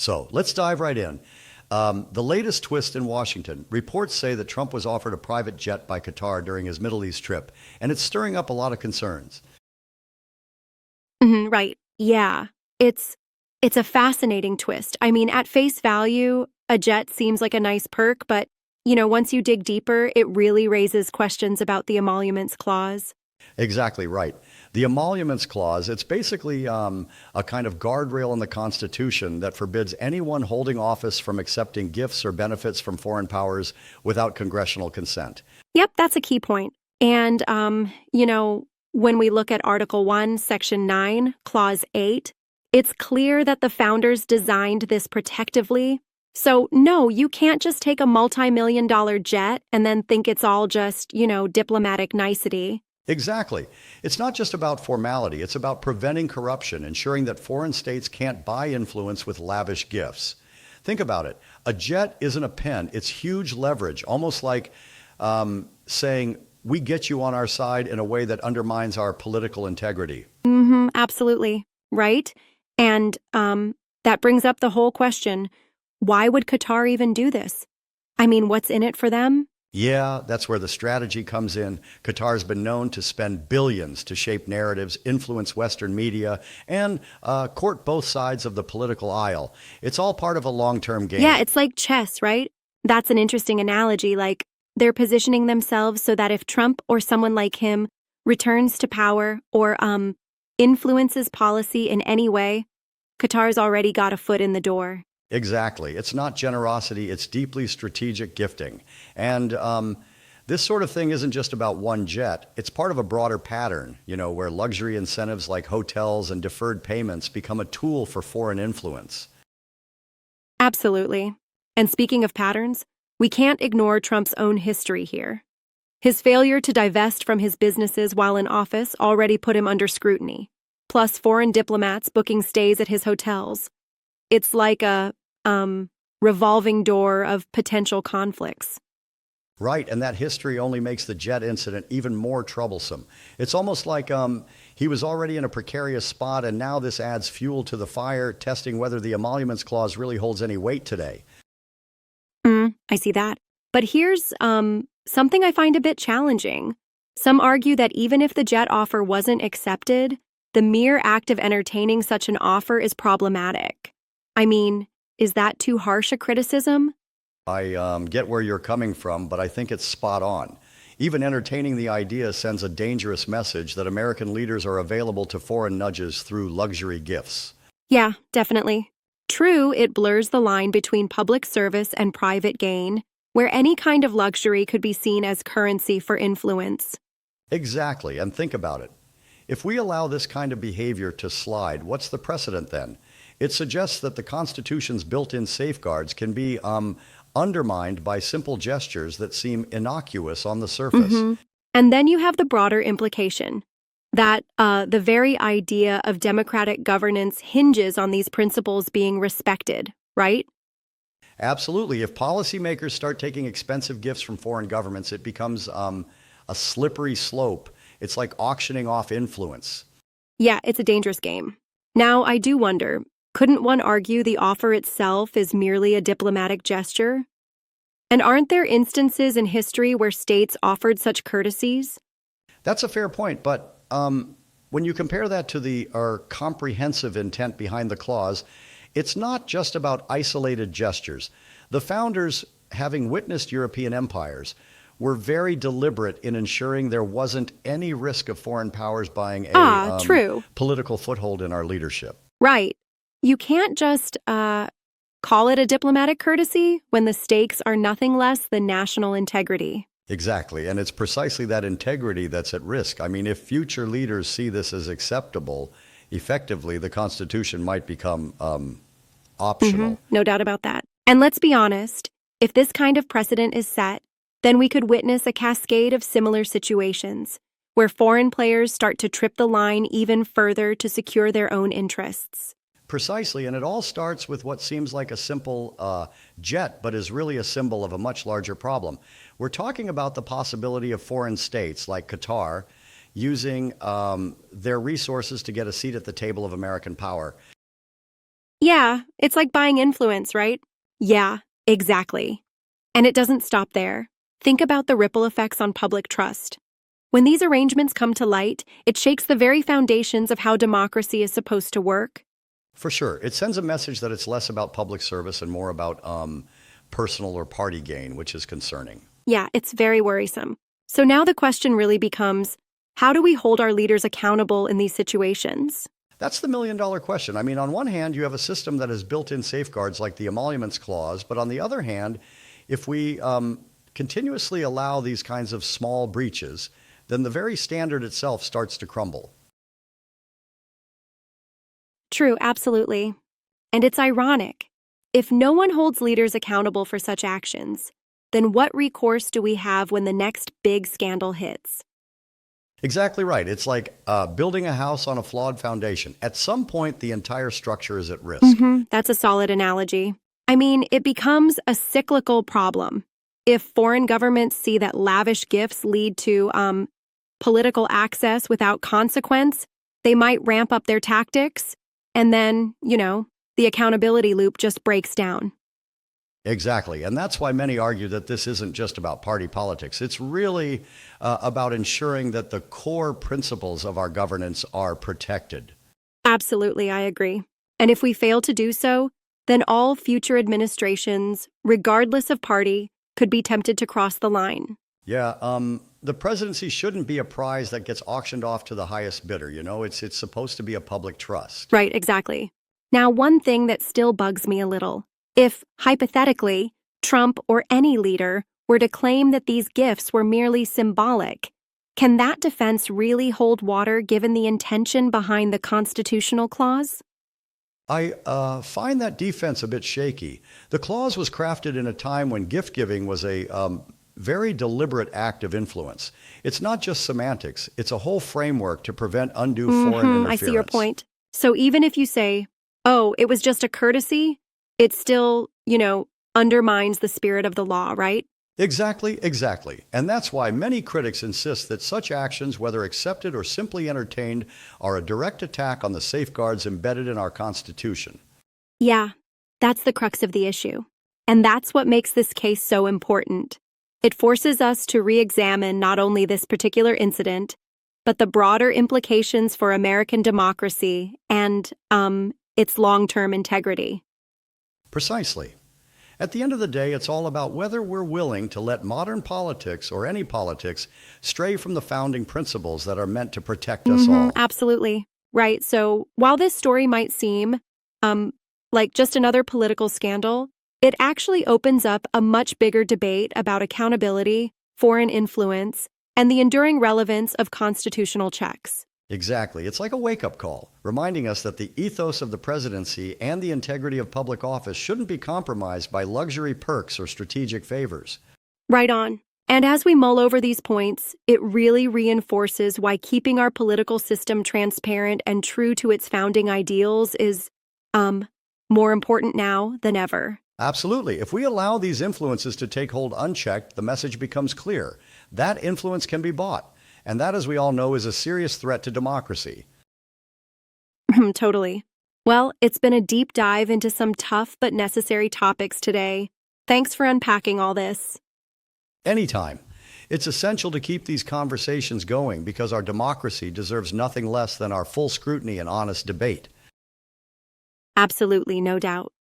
So let's dive right in. The latest twist in Washington. Reports say that Trump was offered a private jet by Qatar during his Middle East trip, and it's stirring up a lot of concerns. Right. Yeah. It's it's a fascinating twist. I mean, at face value, a jet seems like a nice perk, but once you dig deeper, it really raises questions about the Emoluments Clause. Exactly right. The Emoluments Clause, it's basically a kind of guardrail in the Constitution that forbids anyone holding office from accepting gifts or benefits from foreign powers without congressional consent. Yep, that's a key point. And when we look at Article 1, Section 9, Clause 8, it's clear that the founders designed this protectively. So, no, you can't just take a multi-million-dollar jet and then think it's all just, diplomatic nicety. Exactly. It's not just about formality, it's about preventing corruption, ensuring that foreign states can't buy influence with lavish gifts. Think about it. A jet isn't a pen, it's huge leverage, almost like saying, we get you on our side in a way that undermines our political integrity. Absolutely. Right? And that brings up the whole question, why would Qatar even do this? I mean, what's in it for them? Yeah, that's where the strategy comes in. Qatar's been known to spend billions to shape narratives, influence Western media, and court both sides of the political aisle. It's all part of a long-term game. Yeah, it's like chess, right? That's an interesting analogy. Like, they're positioning themselves so that if Trump or someone like him returns to power or influences policy in any way, Qatar's already got a foot in the door. Exactly. It's not generosity, it's deeply strategic gifting. And this sort of thing isn't just about one jet. It's part of a broader pattern, where luxury incentives like hotels and deferred payments become a tool for foreign influence. Absolutely. And speaking of patterns, we can't ignore Trump's own history here. His failure to divest from his businesses while in office already put him under scrutiny, plus foreign diplomats booking stays at his hotels. It's like a revolving door of potential conflicts. Right, and that history only makes the jet incident even more troublesome. It's almost like he was already in a precarious spot, and now this adds fuel to the fire, testing whether the Emoluments Clause really holds any weight today. I see that. But here's something I find a bit challenging. Some argue that even if the jet offer wasn't accepted, the mere act of entertaining such an offer is problematic. I mean, is that too harsh a criticism? I get where you're coming from, but I think it's spot on. Even entertaining the idea sends a dangerous message that American leaders are available to foreign nudges through luxury gifts. Yeah, definitely. True, it blurs the line between public service and private gain, where any kind of luxury could be seen as currency for influence. Exactly, and think about it. If we allow this kind of behavior to slide, what's the precedent then? It suggests that the Constitution's built-in safeguards can be undermined by simple gestures that seem innocuous on the surface. And then you have the broader implication that the very idea of democratic governance hinges on these principles being respected, right? Absolutely. If policymakers start taking expensive gifts from foreign governments, it becomes a slippery slope. It's like auctioning off influence. Yeah, it's a dangerous game. Now, I do wonder, couldn't one argue the offer itself is merely a diplomatic gesture? And aren't there instances in history where states offered such courtesies? That's a fair point, but when you compare that to the comprehensive intent behind the clause, it's not just about isolated gestures. The founders, having witnessed European empires, were very deliberate in ensuring there wasn't any risk of foreign powers buying a True. Political foothold in our leadership. Right. You can't just call it a diplomatic courtesy when the stakes are nothing less than national integrity. Exactly. And it's precisely that integrity that's at risk. I mean, if future leaders see this as acceptable, effectively, the Constitution might become optional. No doubt about that. And let's be honest, if this kind of precedent is set, then we could witness a cascade of similar situations where foreign players start to trip the line even further to secure their own interests. Precisely, and it all starts with what seems like a simple jet, but is really a symbol of a much larger problem. We're talking about the possibility of foreign states like Qatar using their resources to get a seat at the table of American power. Yeah, it's like buying influence, right? Yeah, exactly. And it doesn't stop there. Think about the ripple effects on public trust. When these arrangements come to light, it shakes the very foundations of how democracy is supposed to work. For sure. It sends a message that it's less about public service and more about personal or party gain, which is concerning. Yeah, it's very worrisome. So now the question really becomes, how do we hold our leaders accountable in these situations? That's the million-dollar question. I mean, on one hand, you have a system that has built-in safeguards like the Emoluments Clause, but on the other hand, if we continuously allow these kinds of small breaches, then the very standard itself starts to crumble. True, absolutely. And it's ironic. If no one holds leaders accountable for such actions, then what recourse do we have when the next big scandal hits? Exactly right. It's like building a house on a flawed foundation. At some point, the entire structure is at risk. That's a solid analogy. I mean, it becomes a cyclical problem. If foreign governments see that lavish gifts lead to political access without consequence, they might ramp up their tactics, and then, the accountability loop just breaks down. Exactly. And that's why many argue that this isn't just about party politics. It's really about ensuring that the core principles of our governance are protected. Absolutely, I agree. And if we fail to do so, then all future administrations, regardless of party, could be tempted to cross the line. Yeah, the presidency shouldn't be a prize that gets auctioned off to the highest bidder. It's supposed to be a public trust. Right, exactly. Now, one thing that still bugs me a little. If, hypothetically, Trump or any leader were to claim that these gifts were merely symbolic, can that defense really hold water given the intention behind the constitutional clause? I find that defense a bit shaky. The clause was crafted in a time when gift giving was a very deliberate act of influence. It's not just semantics, it's a whole framework to prevent undue foreign interference. I see your point. So even if you say, oh, it was just a courtesy, it still, undermines the spirit of the law, right? Exactly. And that's why many critics insist that such actions, whether accepted or simply entertained, are a direct attack on the safeguards embedded in our Constitution. Yeah, that's the crux of the issue. And that's what makes this case so important. It forces us to re-examine not only this particular incident, but the broader implications for American democracy and, its long-term integrity. Precisely. At the end of the day, it's all about whether we're willing to let modern politics, or any politics, stray from the founding principles that are meant to protect us all. Absolutely. Right. So while this story might seem like just another political scandal, it actually opens up a much bigger debate about accountability, foreign influence, and the enduring relevance of constitutional checks. Exactly. It's like a wake-up call, reminding us that the ethos of the presidency and the integrity of public office shouldn't be compromised by luxury perks or strategic favors. Right on. And as we mull over these points, it really reinforces why keeping our political system transparent and true to its founding ideals is, more important now than ever. Absolutely. If we allow these influences to take hold unchecked, the message becomes clear. That influence can be bought. And that, as we all know, is a serious threat to democracy. Totally. Well, it's been a deep dive into some tough but necessary topics today. Thanks for unpacking all this. Anytime. It's essential to keep these conversations going because our democracy deserves nothing less than our full scrutiny and honest debate. Absolutely, no doubt.